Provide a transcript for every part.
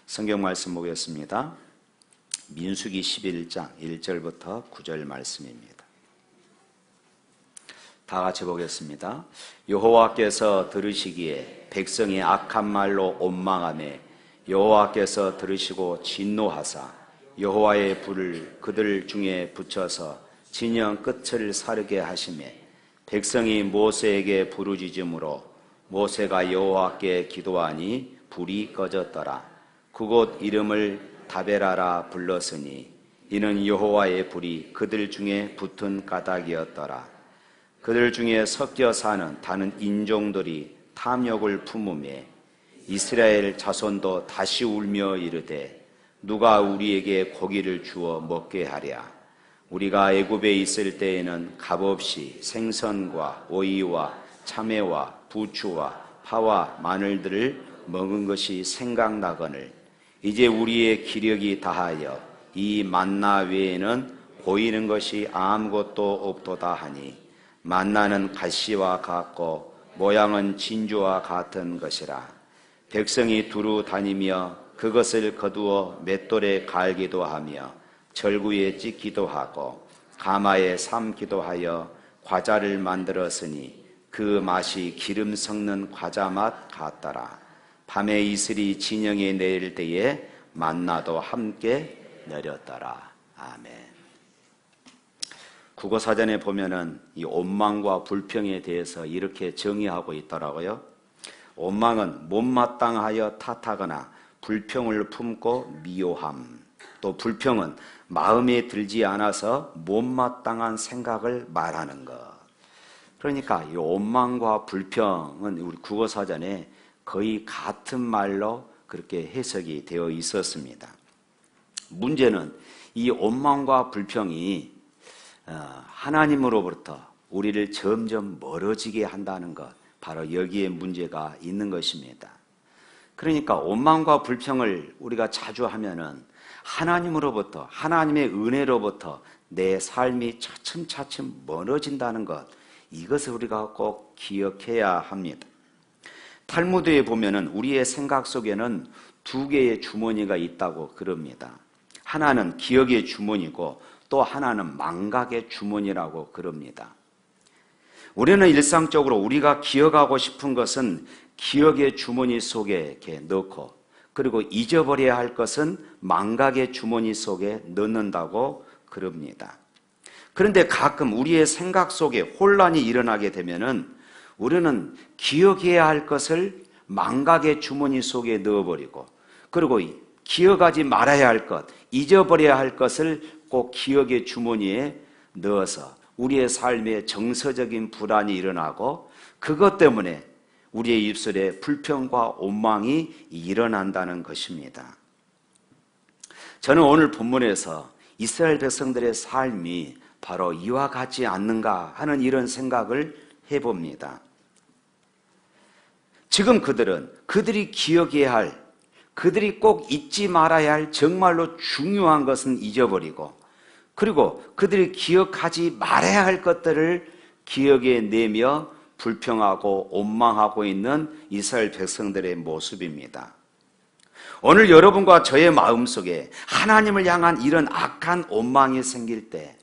성경 말씀 보겠습니다. 민수기 11장 1절부터 9절 말씀입니다. 다 같이 보겠습니다. 여호와께서 들으시기에 백성이 악한 말로 온망하매 여호와께서 들으시고 진노하사 여호와의 불을 그들 중에 붙여서 진영 끝을 사르게 하시매 백성이 모세에게 부르짖음으로 모세가 여호와께 기도하니 불이 꺼졌더라. 그곳 이름을 다베라라 불렀으니 이는 여호와의 불이 그들 중에 붙은 까닭이었더라. 그들 중에 섞여 사는 다른 인종들이 탐욕을 품으며 이스라엘 자손도 다시 울며 이르되 누가 우리에게 고기를 주어 먹게 하랴. 우리가 애굽에 있을 때에는 값없이 생선과 오이와 참외와 부추와 파와 마늘들을 먹은 것이 생각나거늘 이제 우리의 기력이 다하여 이 만나 외에는 보이는 것이 아무것도 없도다 하니 만나는 가시와 같고 모양은 진주와 같은 것이라. 백성이 두루 다니며 그것을 거두어 맷돌에 갈기도 하며 절구에 찢기도 하고 가마에 삶기도 하여 과자를 만들었으니 그 맛이 기름 섞는 과자 맛 같더라. 밤에 이슬이 진영에 내릴 때에 만나도 함께 내렸더라. 아멘. 국어사전에 보면은 이 온망과 불평에 대해서 이렇게 정의하고 있더라고요. 온망은 못마땅하여 탓하거나 불평을 품고 미워함. 또 불평은 마음에 들지 않아서 못마땅한 생각을 말하는 것. 그러니까 이 온망과 불평은 우리 국어사전에 거의 같은 말로 그렇게 해석이 되어 있었습니다. 문제는 이 온망과 불평이 하나님으로부터 우리를 점점 멀어지게 한다는 것, 바로 여기에 문제가 있는 것입니다. 그러니까 온망과 불평을 우리가 자주 하면은 하나님으로부터, 하나님의 은혜로부터 내 삶이 차츰차츰 멀어진다는 것, 이것을 우리가 꼭 기억해야 합니다. 탈무드에 보면은 우리의 생각 속에는 두 개의 주머니가 있다고 그럽니다. 하나는 기억의 주머니고 또 하나는 망각의 주머니라고 그럽니다. 우리는 일상적으로 우리가 기억하고 싶은 것은 기억의 주머니 속에 이렇게 넣고, 그리고 잊어버려야 할 것은 망각의 주머니 속에 넣는다고 그럽니다. 그런데 가끔 우리의 생각 속에 혼란이 일어나게 되면은 우리는 기억해야 할 것을 망각의 주머니 속에 넣어버리고, 그리고 기억하지 말아야 할 것, 잊어버려야 할 것을 꼭 기억의 주머니에 넣어서 우리의 삶에 정서적인 불안이 일어나고, 그것 때문에 우리의 입술에 불평과 온망이 일어난다는 것입니다. 저는 오늘 본문에서 이스라엘 백성들의 삶이 바로 이와 같지 않는가 하는 이런 생각을 해봅니다. 지금 그들이 기억해야 할, 그들이 꼭 잊지 말아야 할 정말로 중요한 것은 잊어버리고, 그리고 그들이 기억하지 말아야 할 것들을 기억에 내며 불평하고 온망하고 있는 이스라엘 백성들의 모습입니다. 오늘 여러분과 저의 마음속에 하나님을 향한 이런 악한 온망이 생길 때,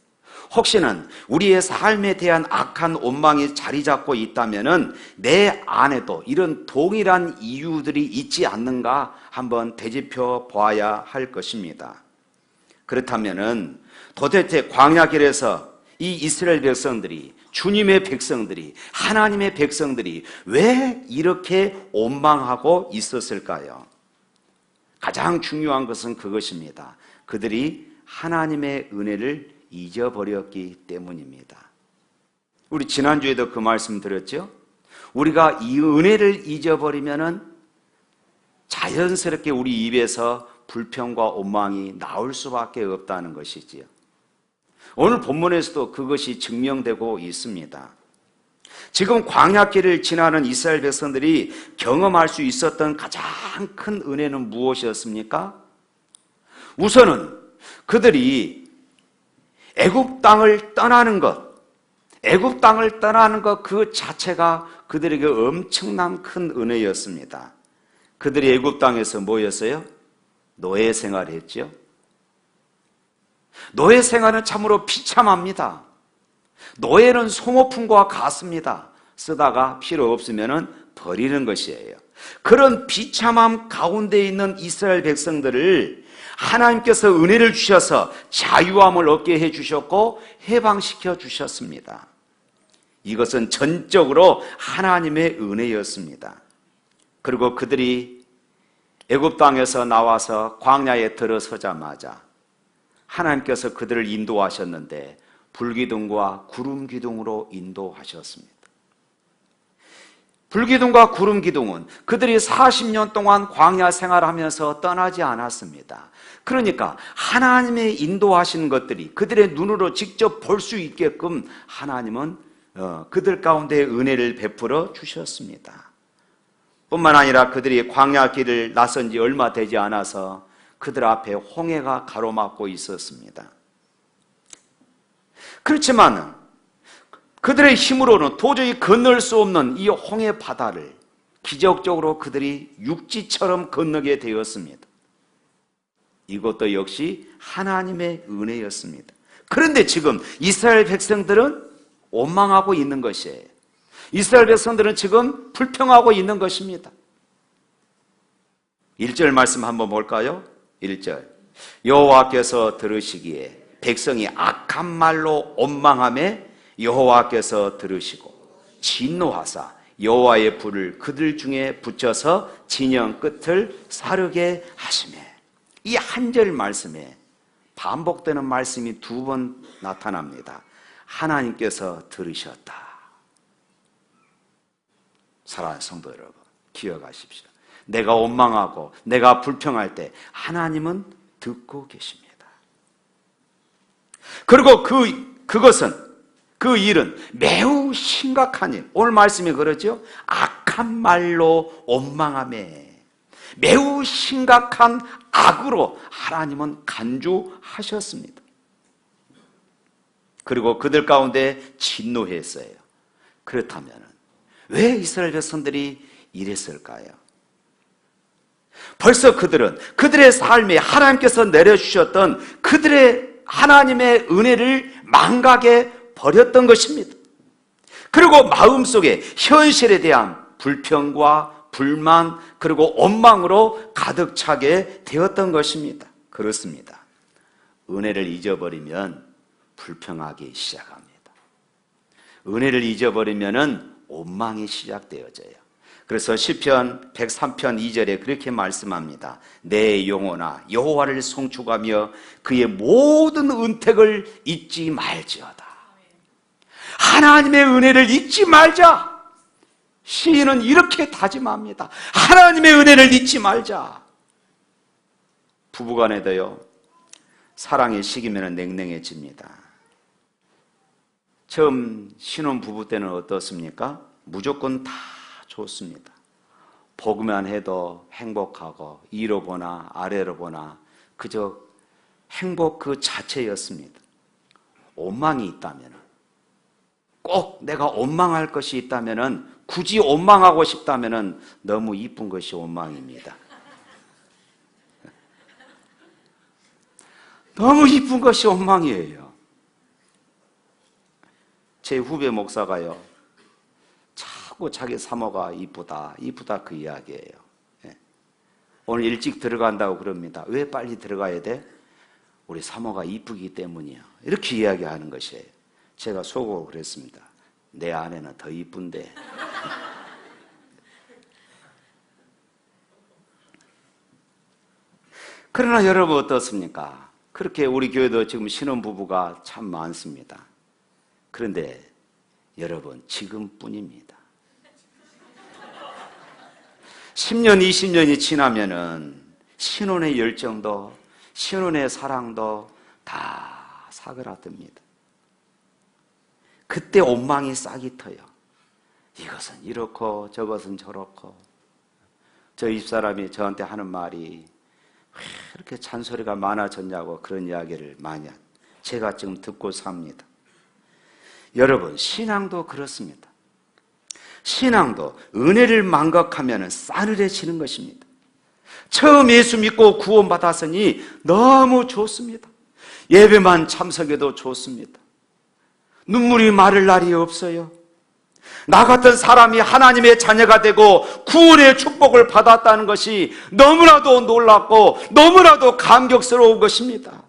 혹시는 우리의 삶에 대한 악한 온망이 자리 잡고 있다면은 내 안에도 이런 동일한 이유들이 있지 않는가 한번 되짚어 보아야 할 것입니다. 그렇다면은 도대체 광야길에서 이 이스라엘 백성들이, 주님의 백성들이, 하나님의 백성들이 왜 이렇게 온망하고 있었을까요? 가장 중요한 것은 그것입니다. 그들이 하나님의 은혜를 잊어버렸기 때문입니다. 우리 지난주에도 그 말씀 드렸죠? 우리가 이 은혜를 잊어버리면은 자연스럽게 우리 입에서 불평과 온망이 나올 수밖에 없다는 것이지요. 오늘 본문에서도 그것이 증명되고 있습니다. 지금 광야길을 지나는 이스라엘 백성들이 경험할 수 있었던 가장 큰 은혜는 무엇이었습니까? 우선은 그들이 애굽 땅을 떠나는 것 그 자체가 그들에게 엄청난 큰 은혜였습니다. 그들이 애굽 땅에서 뭐였어요? 노예 생활을 했죠. 노예 생활은 참으로 비참합니다. 노예는 소모품과 같습니다. 쓰다가 필요 없으면 버리는 것이에요. 그런 비참함 가운데 있는 이스라엘 백성들을 하나님께서 은혜를 주셔서 자유함을 얻게 해주셨고 해방시켜 주셨습니다. 이것은 전적으로 하나님의 은혜였습니다. 그리고 그들이 애굽 땅에서 나와서 광야에 들어서자마자 하나님께서 그들을 인도하셨는데 불기둥과 구름기둥으로 인도하셨습니다. 불기둥과 구름기둥은 그들이 40년 동안 광야 생활하면서 떠나지 않았습니다. 그러니까 하나님의 인도하신 것들이 그들의 눈으로 직접 볼 수 있게끔 하나님은 그들 가운데 은혜를 베풀어 주셨습니다. 뿐만 아니라 그들이 광야 길을 나선 지 얼마 되지 않아서 그들 앞에 홍해가 가로막고 있었습니다. 그렇지만 그들의 힘으로는 도저히 건널 수 없는 이 홍해 바다를 기적적으로 그들이 육지처럼 건너게 되었습니다. 이것도 역시 하나님의 은혜였습니다. 그런데 지금 이스라엘 백성들은 원망하고 있는 것이에요. 이스라엘 백성들은 지금 불평하고 있는 것입니다. 1절 말씀 한번 볼까요? 1절 여호와께서 들으시기에 백성이 악한 말로 원망하매 여호와께서 들으시고 진노하사 여호와의 불을 그들 중에 붙여서 진영 끝을 사르게 하시매. 이 한 절 말씀에 반복되는 말씀이 2번 나타납니다. 하나님께서 들으셨다. 사랑하는 성도 여러분, 기억하십시오. 내가 원망하고 내가 불평할 때 하나님은 듣고 계십니다. 그리고 그 일은 매우 심각한 일. 오늘 말씀이 그러죠. 악한 말로 원망하며 매우 심각한 악으로 하나님은 간주하셨습니다. 그리고 그들 가운데 진노했어요. 그렇다면 왜 이스라엘 백성들이 이랬을까요? 벌써 그들의 삶에 하나님께서 내려주셨던 그들의 하나님의 은혜를 망각해 버렸던 것입니다. 그리고 마음속에 현실에 대한 불평과 불만 그리고 원망으로 가득 차게 되었던 것입니다. 그렇습니다. 은혜를 잊어버리면 불평하기 시작합니다. 은혜를 잊어버리면 원망이 시작되어져요. 그래서 시편 103편 2절에 그렇게 말씀합니다. 내 영혼아 여호와를 송축하며 그의 모든 은택을 잊지 말지어다. 하나님의 은혜를 잊지 말자. 시인은 이렇게 다짐합니다. 하나님의 은혜를 잊지 말자. 부부간에도요, 사랑이 식으면 냉랭해집니다. 처음 신혼부부 때는 어떻습니까? 무조건 다 좋습니다. 보기만 해도 행복하고 위로 보나 아래로 보나 그저 행복 그 자체였습니다. 원망이 있다면 꼭 내가 원망할 것이 있다면 굳이 원망하고 싶다면 너무 이쁜 것이 원망입니다. 너무 이쁜 것이 원망이에요. 제 후배 목사가요, 자꾸 자기 사모가 이쁘다 그 이야기예요. 오늘 일찍 들어간다고 그럽니다. 왜 빨리 들어가야 돼? 우리 사모가 이쁘기 때문이야. 이렇게 이야기하는 것이에요. 제가 속으로 그랬습니다. 내 아내는 더 이쁜데. 그러나 여러분 어떻습니까? 그렇게 우리 교회도 지금 신혼부부가 참 많습니다. 그런데 여러분 지금뿐입니다. 10년, 20년이 지나면은 신혼의 열정도 신혼의 사랑도 다 사그라듭니다. 그때 원망이 싹이 터요. 이것은 이렇고 저것은 저렇고 저 집사람이 저한테 하는 말이 왜 이렇게 잔소리가 많아졌냐고 그런 이야기를 많이 제가 지금 듣고 삽니다. 여러분 신앙도 그렇습니다. 신앙도 은혜를 망각하면 싸늘해지는 것입니다. 처음 예수 믿고 구원받았으니 너무 좋습니다. 예배만 참석해도 좋습니다. 눈물이 마를 날이 없어요. 나 같은 사람이 하나님의 자녀가 되고 구원의 축복을 받았다는 것이 너무나도 놀랍고 너무나도 감격스러운 것입니다.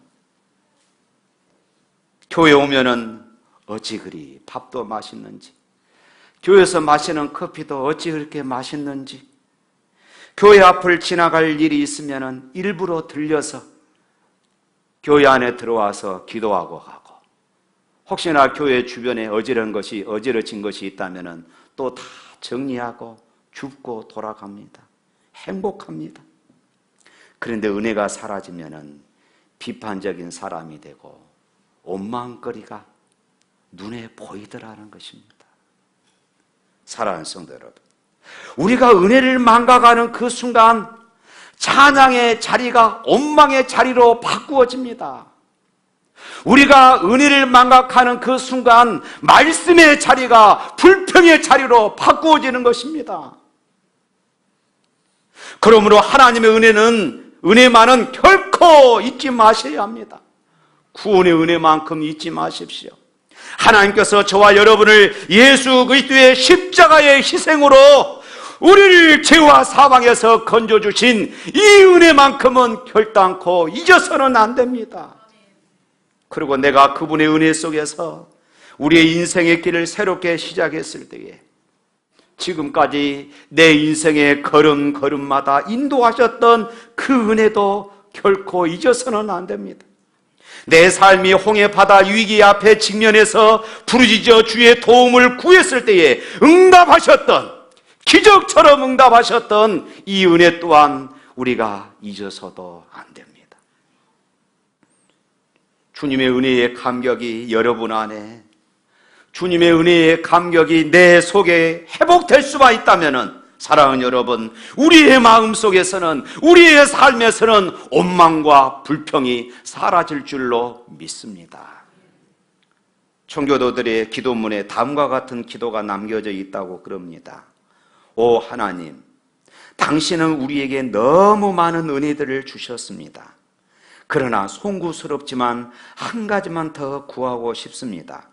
교회 오면은 어찌 그리 밥도 맛있는지, 교회에서 마시는 커피도 어찌 그렇게 맛있는지, 교회 앞을 지나갈 일이 있으면은 일부러 들려서 교회 안에 들어와서 기도하고 가고, 혹시나 교회 주변에 어지러진 것이 있다면은 또 다 정리하고 줍고 돌아갑니다. 행복합니다. 그런데 은혜가 사라지면은 비판적인 사람이 되고 원망거리가 눈에 보이더라는 것입니다. 사랑하는 성도 여러분, 우리가 은혜를 망각하는 그 순간 찬양의 자리가 원망의 자리로 바꾸어집니다. 우리가 은혜를 망각하는 그 순간 말씀의 자리가 불평의 자리로 바꾸어지는 것입니다. 그러므로 하나님의 은혜만은 결코 잊지 마셔야 합니다. 구원의 은혜만큼 잊지 마십시오. 하나님께서 저와 여러분을 예수 그리스도의 십자가의 희생으로 우리를 죄와 사망에서 건져주신 이 은혜만큼은 결단코 잊어서는 안 됩니다. 그리고 내가 그분의 은혜 속에서 우리의 인생의 길을 새롭게 시작했을 때에 지금까지 내 인생의 걸음걸음마다 인도하셨던 그 은혜도 결코 잊어서는 안 됩니다. 내 삶이 홍해바다 위기 앞에 직면해서 부르짖어 주의 도움을 구했을 때에 응답하셨던, 기적처럼 응답하셨던 이 은혜 또한 우리가 잊어서도 안 됩니다. 주님의 은혜의 감격이 여러분 안에, 주님의 은혜의 감격이 내 속에 회복될 수만 있다면, 사랑하는 여러분, 우리의 마음 속에서는, 우리의 삶에서는 원망과 불평이 사라질 줄로 믿습니다. 청교도들의 기도문에 다음과 같은 기도가 남겨져 있다고 그럽니다. 오 하나님, 당신은 우리에게 너무 많은 은혜들을 주셨습니다. 그러나 송구스럽지만 한 가지만 더 구하고 싶습니다.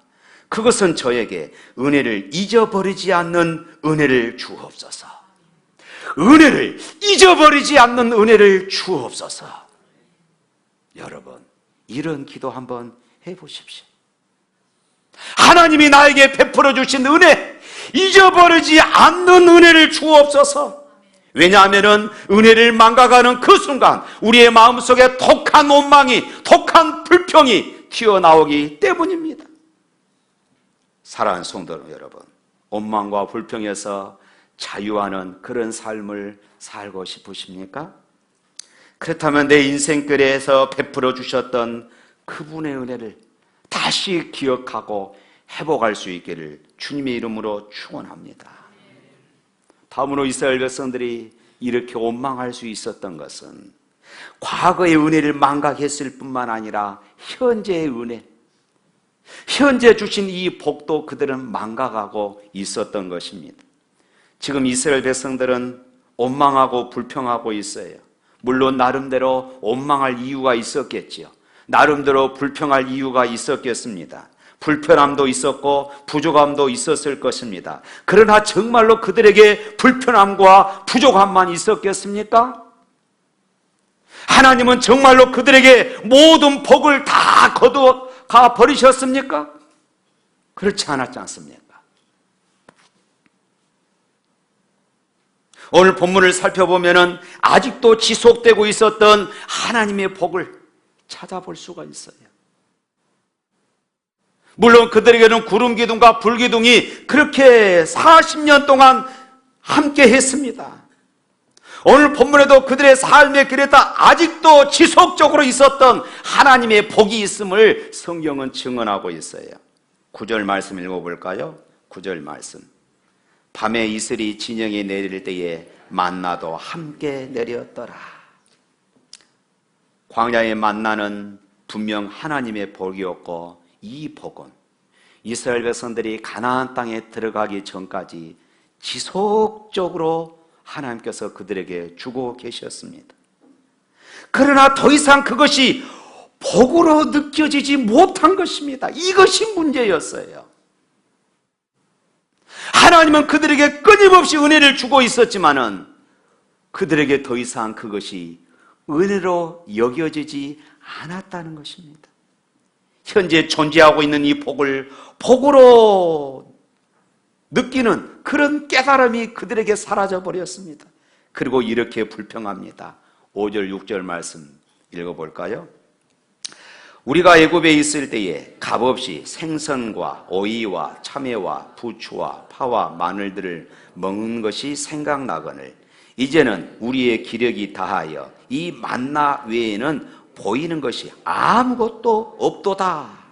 그것은 저에게 은혜를 잊어버리지 않는 은혜를 주옵소서. 은혜를 잊어버리지 않는 은혜를 주옵소서. 여러분, 이런 기도 한번 해보십시오. 하나님이 나에게 베풀어 주신 은혜, 잊어버리지 않는 은혜를 주옵소서. 왜냐하면 은혜를 망각하는 그 순간 우리의 마음속에 독한 원망이, 독한 불평이 튀어나오기 때문입니다. 사랑하는 성도 여러분, 원망과 불평에서 자유하는 그런 삶을 살고 싶으십니까? 그렇다면 내 인생길에서 베풀어 주셨던 그분의 은혜를 다시 기억하고 회복할 수 있기를 주님의 이름으로 축원합니다. 다음으로 이스라엘 백성들이 이렇게 원망할 수 있었던 것은 과거의 은혜를 망각했을 뿐만 아니라 현재의 은혜, 현재 주신 이 복도 그들은 망각하고 있었던 것입니다. 지금 이스라엘 백성들은 원망하고 불평하고 있어요. 물론 나름대로 원망할 이유가 있었겠지요. 나름대로 불평할 이유가 있었겠습니다. 불편함도 있었고 부족함도 있었을 것입니다. 그러나 정말로 그들에게 불편함과 부족함만 있었겠습니까? 하나님은 정말로 그들에게 모든 복을 다 거두어가 버리셨습니까? 그렇지 않았지 않습니까? 오늘 본문을 살펴보면 아직도 지속되고 있었던 하나님의 복을 찾아볼 수가 있어요. 물론 그들에게는 구름기둥과 불기둥이 그렇게 40년 동안 함께 했습니다. 오늘 본문에도 그들의 삶의 길에다 아직도 지속적으로 있었던 하나님의 복이 있음을 성경은 증언하고 있어요. 9절 말씀 읽어볼까요? 9절 말씀. 밤에 이슬이 진영에 내릴 때에 만나도 함께 내렸더라. 광야의 만나는 분명 하나님의 복이었고, 이 복은 이스라엘 백성들이 가나안 땅에 들어가기 전까지 지속적으로 하나님께서 그들에게 주고 계셨습니다. 그러나 더 이상 그것이 복으로 느껴지지 못한 것입니다. 이것이 문제였어요. 하나님은 그들에게 끊임없이 은혜를 주고 있었지만은 그들에게 더 이상 그것이 은혜로 여겨지지 않았다는 것입니다. 현재 존재하고 있는 이 복을 복으로 느끼는 그런 깨달음이 그들에게 사라져 버렸습니다. 그리고 이렇게 불평합니다. 5절 6절 말씀 읽어볼까요? 우리가 애굽에 있을 때에 값없이 생선과 오이와 참외와 부추와 파와 마늘들을 먹는 것이 생각나거늘 이제는 우리의 기력이 다하여 이 만나 외에는 보이는 것이 아무것도 없도다.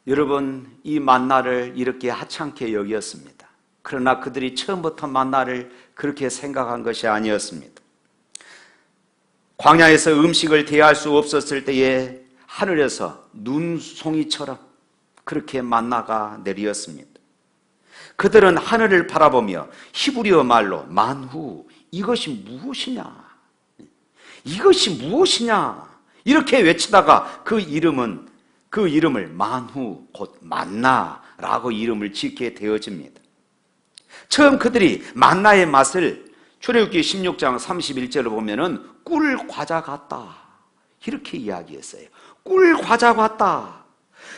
여러분, 이 만나를 이렇게 하찮게 여겼습니다. 그러나 그들이 처음부터 만나를 그렇게 생각한 것이 아니었습니다. 광야에서 음식을 대할 수 없었을 때에 하늘에서 눈송이처럼 그렇게 만나가 내리었습니다. 그들은 하늘을 바라보며 히브리어 말로 만후, 이것이 무엇이냐? 이것이 무엇이냐? 이렇게 외치다가 그 이름을 만후, 곧 만나라고 이름을 짓게 되어집니다. 처음 그들이 만나의 맛을 출애굽기 16장 31절을 보면은 꿀 과자 같다 이렇게 이야기했어요. 꿀 과자 같다.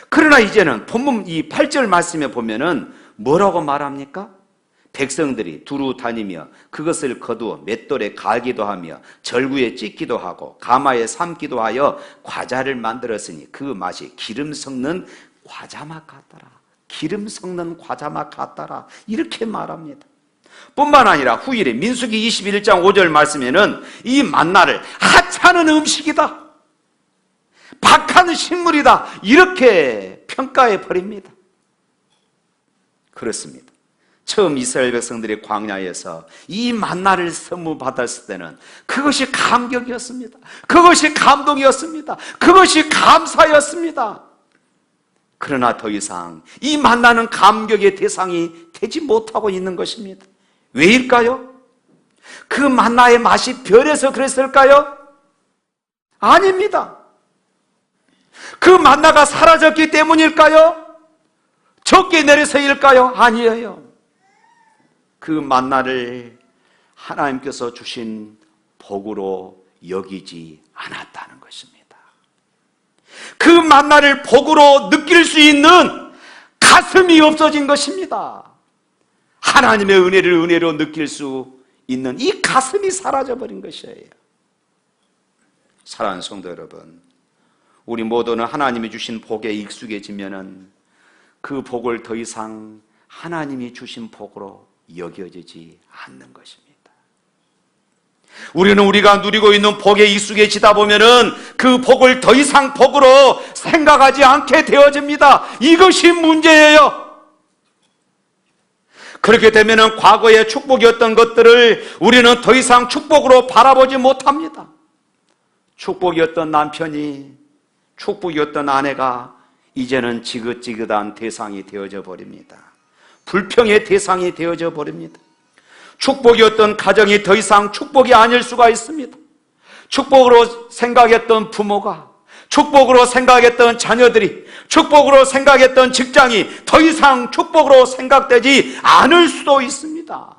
그러나 이제는 본문 이 8절 말씀에 보면은 뭐라고 말합니까? 백성들이 두루 다니며 그것을 거두어 맷돌에 갈기도 하며 절구에 찢기도 하고 가마에 삶기도 하여 과자를 만들었으니 그 맛이 기름 섞는 과자 맛 같더라. 기름 섞는 과자 맛 같더라. 이렇게 말합니다. 뿐만 아니라 후일에 민수기 21장 5절 말씀에는 이 만나를 하찮은 음식이다, 박한 식물이다 이렇게 평가해 버립니다. 그렇습니다. 처음 이스라엘 백성들이 광야에서 이 만나를 선물 받았을 때는 그것이 감격이었습니다. 그것이 감동이었습니다. 그것이 감사였습니다. 그러나 더 이상 이 만나는 감격의 대상이 되지 못하고 있는 것입니다. 왜일까요? 그 만나의 맛이 변해서 그랬을까요? 아닙니다. 그 만나가 사라졌기 때문일까요? 적게 내려서일까요? 아니에요. 그 만나를 하나님께서 주신 복으로 여기지 않았다는 것입니다. 그 만나를 복으로 느낄 수 있는 가슴이 없어진 것입니다. 하나님의 은혜를 은혜로 느낄 수 있는 이 가슴이 사라져버린 것이에요. 사랑하는 성도 여러분, 우리 모두는 하나님이 주신 복에 익숙해지면은 그 복을 더 이상 하나님이 주신 복으로 여겨지지 않는 것입니다. 우리는 우리가 누리고 있는 복에 익숙해지다 보면은 그 복을 더 이상 복으로 생각하지 않게 되어집니다. 이것이 문제예요. 그렇게 되면은 과거의 축복이었던 것들을 우리는 더 이상 축복으로 바라보지 못합니다. 축복이었던 남편이, 축복이었던 아내가 이제는 지긋지긋한 대상이 되어져 버립니다. 불평의 대상이 되어져 버립니다. 축복이었던 가정이 더 이상 축복이 아닐 수가 있습니다. 축복으로 생각했던 부모가, 축복으로 생각했던 자녀들이, 축복으로 생각했던 직장이 더 이상 축복으로 생각되지 않을 수도 있습니다.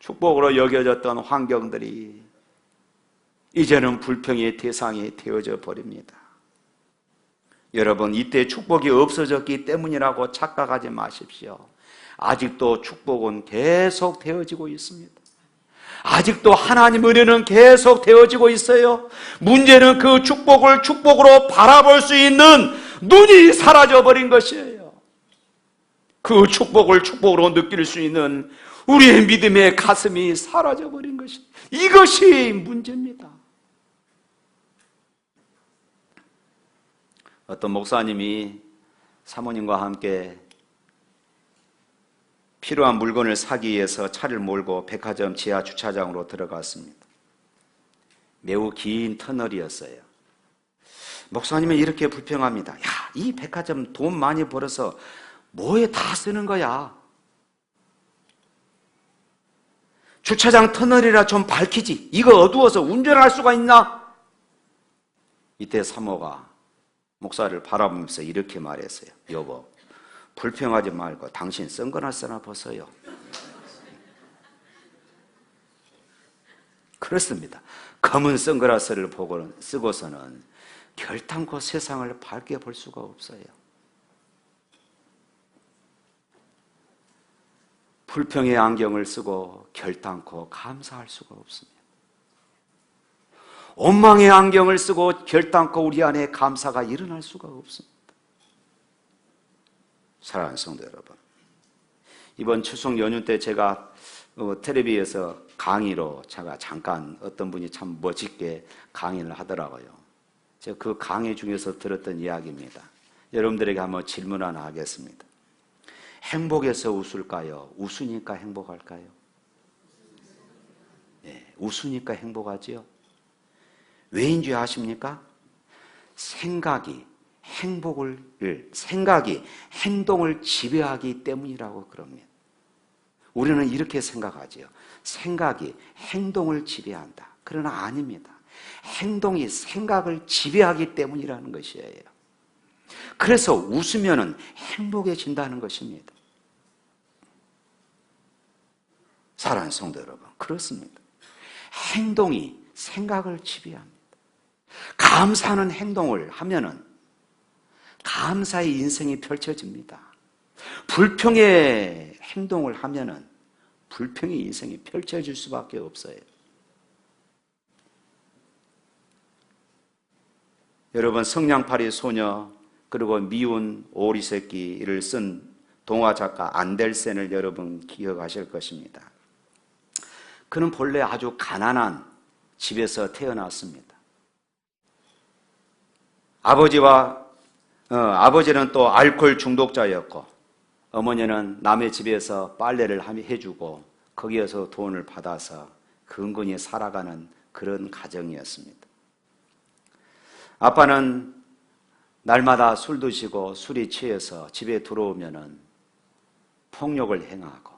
축복으로 여겨졌던 환경들이 이제는 불평의 대상이 되어져 버립니다. 여러분, 이때 축복이 없어졌기 때문이라고 착각하지 마십시오. 아직도 축복은 계속 되어지고 있습니다. 아직도 하나님 은혜는 계속 되어지고 있어요. 문제는 그 축복을 축복으로 바라볼 수 있는 눈이 사라져버린 것이에요. 그 축복을 축복으로 느낄 수 있는 우리의 믿음의 가슴이 사라져버린 것이, 이것이 문제입니다. 어떤 목사님이 사모님과 함께 필요한 물건을 사기 위해서 차를 몰고 백화점 지하 주차장으로 들어갔습니다. 매우 긴 터널이었어요. 목사님은 이렇게 불평합니다. 야, 이 백화점 돈 많이 벌어서 뭐에 다 쓰는 거야? 주차장 터널이라 좀 밝히지. 이거 어두워서 운전할 수가 있나? 이때 사모가 목사를 바라보면서 이렇게 말했어요. 여보, 불평하지 말고 당신 선글라스나 벗어요. 그렇습니다. 검은 선글라스를 쓰고서는 결탄코 세상을 밝게 볼 수가 없어요. 불평의 안경을 쓰고 결탄코 감사할 수가 없습니다. 원망의 안경을 쓰고 결탄코 우리 안에 감사가 일어날 수가 없습니다. 사랑하는 성도 여러분, 이번 추석 연휴 때 제가 텔레비에서 강의로 제가 잠깐 어떤 분이 참 멋있게 강의를 하더라고요. 제가 그 강의 중에서 들었던 이야기입니다. 여러분들에게 한번 질문 하나 하겠습니다. 행복해서 웃을까요? 웃으니까 행복할까요? 네, 웃으니까 행복하지요? 왜인지 아십니까? 생각이 행동을 지배하기 때문이라고 그럽니다. 우리는 이렇게 생각하지요. 생각이 행동을 지배한다. 그러나 아닙니다. 행동이 생각을 지배하기 때문이라는 것이에요. 그래서 웃으면 행복해진다는 것입니다. 사랑하는 성도 여러분, 그렇습니다. 행동이 생각을 지배합니다. 감사하는 행동을 하면은 감사의 인생이 펼쳐집니다. 불평의 행동을 하면은 불평의 인생이 펼쳐질 수밖에 없어요. 여러분, 성냥팔이 소녀 그리고 미운 오리 새끼를 쓴 동화 작가 안델센을 여러분 기억하실 것입니다. 그는 본래 아주 가난한 집에서 태어났습니다. 아버지는 또 알코올 중독자였고, 어머니는 남의 집에서 빨래를 해주고 거기에서 돈을 받아서 근근히 살아가는 그런 가정이었습니다. 아빠는 날마다 술 드시고 술이 취해서 집에 들어오면은 폭력을 행하고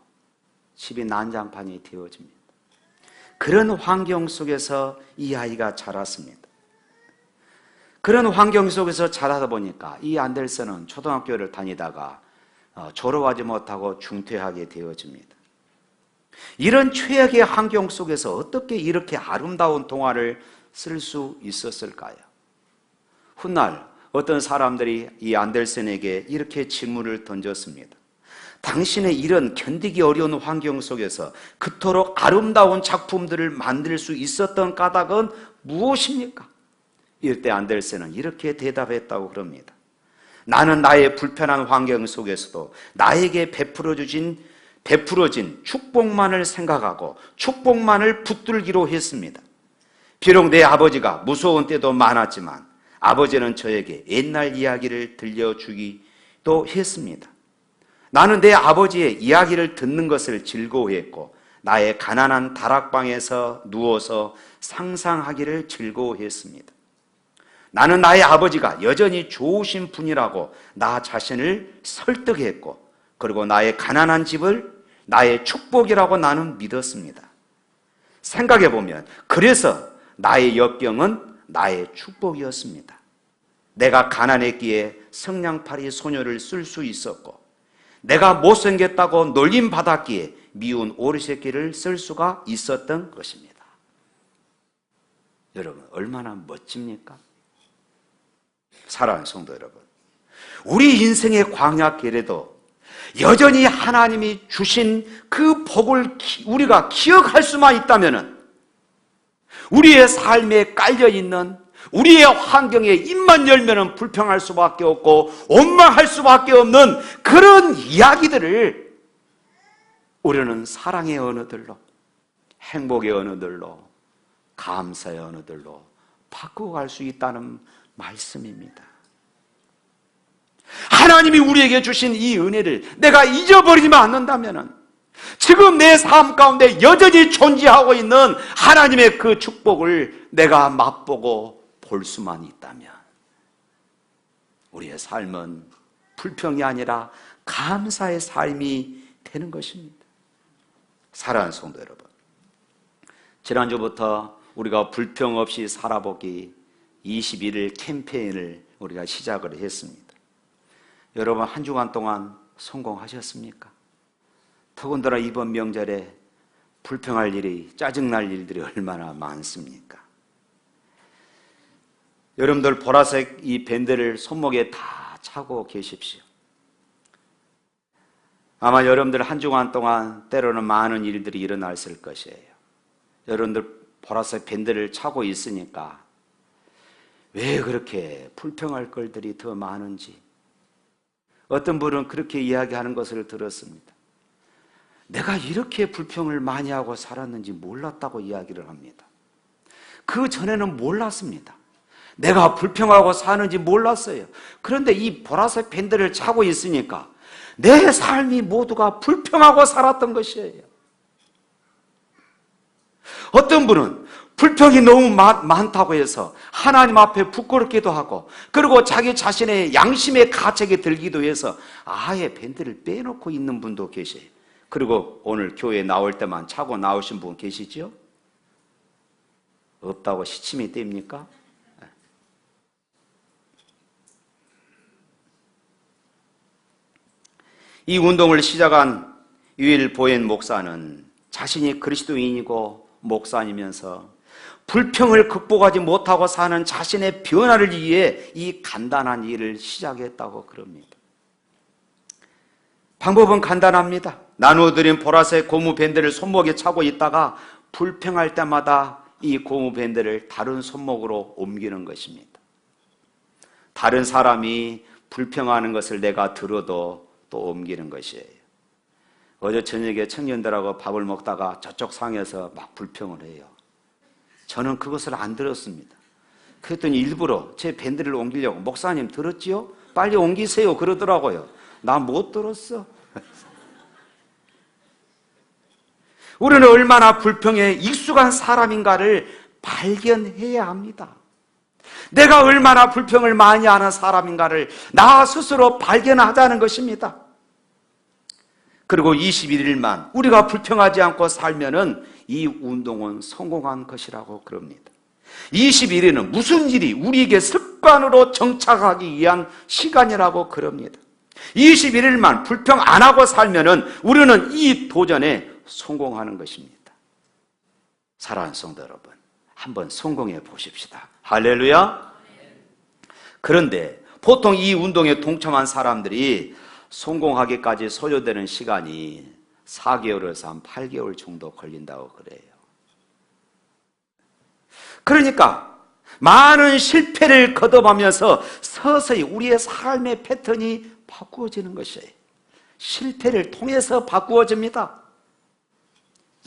집이 난장판이 되어집니다. 그런 환경 속에서 이 아이가 자랐습니다. 그런 환경 속에서 자라다 보니까 이 안델슨은 초등학교를 다니다가 졸업하지 못하고 중퇴하게 되어집니다. 이런 최악의 환경 속에서 어떻게 이렇게 아름다운 동화를 쓸 수 있었을까요? 훗날 어떤 사람들이 이 안델센에게 이렇게 질문을 던졌습니다. 당신의 이런 견디기 어려운 환경 속에서 그토록 아름다운 작품들을 만들 수 있었던 까닭은 무엇입니까? 이럴 때 안델센은 이렇게 대답했다고 그럽니다. 나는 나의 불편한 환경 속에서도 나에게 베풀어진 축복만을 생각하고 축복만을 붙들기로 했습니다. 비록 내 아버지가 무서운 때도 많았지만 아버지는 저에게 옛날 이야기를 들려주기도 했습니다. 나는 내 아버지의 이야기를 듣는 것을 즐거워했고 나의 가난한 다락방에서 누워서 상상하기를 즐거워했습니다. 나는 나의 아버지가 여전히 좋으신 분이라고 나 자신을 설득했고, 그리고 나의 가난한 집을 나의 축복이라고 나는 믿었습니다. 생각해보면 그래서 나의 역경은 나의 축복이었습니다. 내가 가난했기에 성냥팔이 소녀를 쓸 수 있었고, 내가 못생겼다고 놀림받았기에 미운 오리새끼를 쓸 수가 있었던 것입니다. 여러분, 얼마나 멋집니까? 사랑하는 성도 여러분, 우리 인생의 광야길에도 여전히 하나님이 주신 그 복을 우리가 기억할 수만 있다면 우리의 삶에 깔려있는 우리의 환경에 입만 열면 불평할 수밖에 없고 원망할 수밖에 없는 그런 이야기들을 우리는 사랑의 언어들로, 행복의 언어들로, 감사의 언어들로 바꾸어 갈 수 있다는 말씀입니다. 하나님이 우리에게 주신 이 은혜를 내가 잊어버리면 않는다면 지금 내 삶 가운데 여전히 존재하고 있는 하나님의 그 축복을 내가 맛보고 볼 수만 있다면 우리의 삶은 불평이 아니라 감사의 삶이 되는 것입니다. 사랑하는 성도 여러분, 지난주부터 우리가 불평 없이 살아보기 21일 캠페인을 우리가 시작을 했습니다. 여러분 한 주간 동안 성공하셨습니까? 더군다나 이번 명절에 불평할 일이, 짜증날 일들이 얼마나 많습니까? 여러분들 보라색 이 밴드를 손목에 다 차고 계십시오. 아마 여러분들 한 주간 동안 때로는 많은 일들이 일어났을 것이에요. 여러분들 보라색 밴드를 차고 있으니까 왜 그렇게 불평할 것들이 더 많은지, 어떤 분은 그렇게 이야기하는 것을 들었습니다. 내가 이렇게 불평을 많이 하고 살았는지 몰랐다고 이야기를 합니다. 그 전에는 몰랐습니다. 내가 불평하고 사는지 몰랐어요. 그런데 이 보라색 밴드를 차고 있으니까 내 삶이 모두가 불평하고 살았던 것이에요. 어떤 분은 불평이 너무 많다고 해서 하나님 앞에 부끄럽기도 하고, 그리고 자기 자신의 양심의 가책이 들기도 해서 아예 밴드를 빼놓고 있는 분도 계셔요. 그리고 오늘 교회에 나올 때만 차고 나오신 분 계시죠? 없다고 시침이 띨니까? 이 운동을 시작한 유일 보엔 목사는 자신이 그리스도인이고 목사이면서 불평을 극복하지 못하고 사는 자신의 변화를 위해 이 간단한 일을 시작했다고 그럽니다. 방법은 간단합니다. 나누어드린 보라색 고무 밴드를 손목에 차고 있다가 불평할 때마다 이 고무 밴드를 다른 손목으로 옮기는 것입니다. 다른 사람이 불평하는 것을 내가 들어도 또 옮기는 것이에요. 어제 저녁에 청년들하고 밥을 먹다가 저쪽 상에서 막 불평을 해요. 저는 그것을 안 들었습니다. 그랬더니 일부러 제 밴드를 옮기려고, 목사님 들었지요? 빨리 옮기세요 그러더라고요. 나 못 들었어. 우리는 얼마나 불평에 익숙한 사람인가를 발견해야 합니다. 내가 얼마나 불평을 많이 하는 사람인가를 나 스스로 발견하자는 것입니다. 그리고 21일만 우리가 불평하지 않고 살면은 이 운동은 성공한 것이라고 그럽니다. 21일은 무슨 일이 우리에게 습관으로 정착하기 위한 시간이라고 그럽니다. 21일만 불평 안 하고 살면은 우리는 이 도전에 성공하는 것입니다. 사랑하는 성도 여러분, 한번 성공해 보십시다. 할렐루야. 그런데 보통 이 운동에 동참한 사람들이 성공하기까지 소요되는 시간이 4개월에서 한 8개월 정도 걸린다고 그래요. 그러니까 많은 실패를 거듭하면서 서서히 우리의 삶의 패턴이 바꾸어지는 것이에요. 실패를 통해서 바꾸어집니다.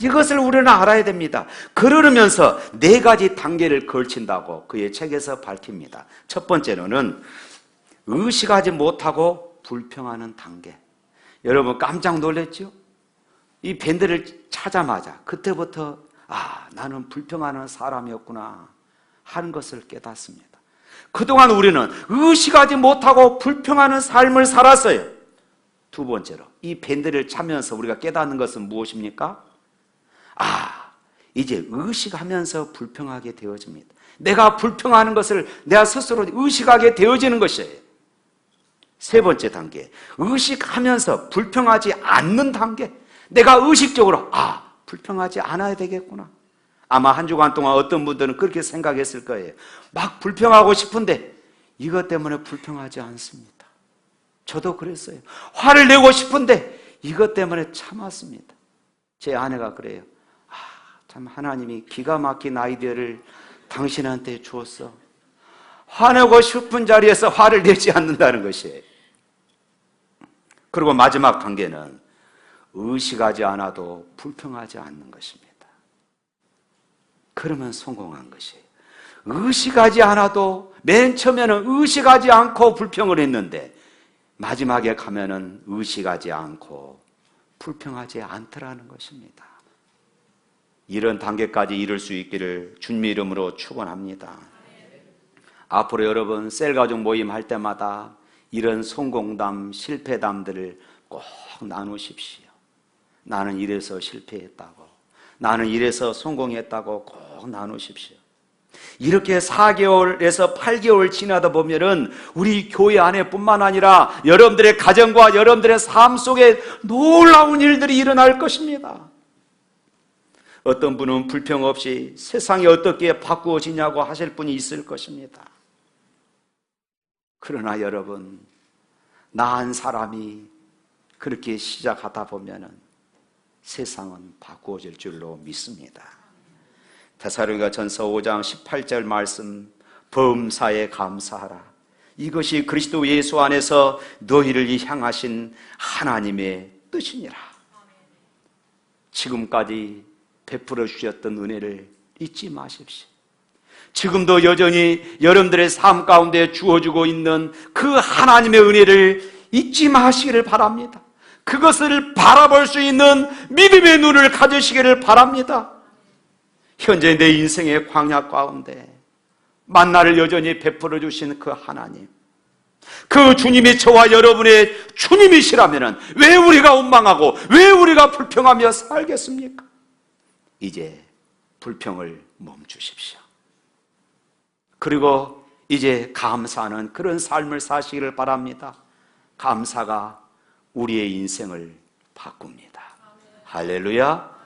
이것을 우리는 알아야 됩니다. 그러면서 4가지 단계를 걸친다고 그의 책에서 밝힙니다. 첫 번째로는 의식하지 못하고 불평하는 단계. 여러분 깜짝 놀랐죠? 이 밴드를 차자마자 그때부터 나는 불평하는 사람이었구나 하는 것을 깨닫습니다. 그동안 우리는 의식하지 못하고 불평하는 삶을 살았어요. 두 번째로 이 밴드를 차면서 우리가 깨닫는 것은 무엇입니까? 이제 의식하면서 불평하게 되어집니다. 내가 불평하는 것을 내가 스스로 의식하게 되어지는 것이에요. 세 번째 단계, 의식하면서 불평하지 않는 단계. 내가 의식적으로 불평하지 않아야 되겠구나. 아마 한 주간 동안 어떤 분들은 그렇게 생각했을 거예요. 막 불평하고 싶은데 이것 때문에 불평하지 않습니다. 저도 그랬어요. 화를 내고 싶은데 이것 때문에 참았습니다. 제 아내가 그래요. 참 하나님이 기가 막힌 아이디어를 당신한테 주었어. 화내고 싶은 자리에서 화를 내지 않는다는 것이에요. 그리고 마지막 단계는 의식하지 않아도 불평하지 않는 것입니다. 그러면 성공한 것이에요. 의식하지 않아도, 맨 처음에는 의식하지 않고 불평을 했는데 마지막에 가면은 의식하지 않고 불평하지 않더라는 것입니다. 이런 단계까지 이룰 수 있기를 주님의 이름으로 축원합니다. 앞으로 여러분 셀가족 모임 할 때마다 이런 성공담, 실패담들을 꼭 나누십시오. 나는 이래서 실패했다고, 나는 이래서 성공했다고 꼭 나누십시오. 이렇게 4개월에서 8개월 지나다 보면은 우리 교회 안에뿐만 아니라 여러분들의 가정과 여러분들의 삶 속에 놀라운 일들이 일어날 것입니다. 어떤 분은 불평 없이 세상이 어떻게 바꾸어지냐고 하실 분이 있을 것입니다. 그러나 여러분, 나은 사람이 그렇게 시작하다 보면은 세상은 바꾸어질 줄로 믿습니다. 데살로니가전서 5장 18절 말씀, 범사에 감사하라. 이것이 그리스도 예수 안에서 너희를 향하신 하나님의 뜻이니라. 지금까지 베풀어 주셨던 은혜를 잊지 마십시오. 지금도 여전히 여러분들의 삶 가운데 주어주고 있는 그 하나님의 은혜를 잊지 마시기를 바랍니다. 그것을 바라볼 수 있는 믿음의 눈을 가지시기를 바랍니다. 현재 내 인생의 광야 가운데 만나를 여전히 베풀어 주신 그 하나님, 그 주님이 저와 여러분의 주님이시라면 왜 우리가 원망하고 왜 우리가 불평하며 살겠습니까? 이제 불평을 멈추십시오. 그리고 이제 감사하는 그런 삶을 사시기를 바랍니다. 감사가 우리의 인생을 바꿉니다. 할렐루야.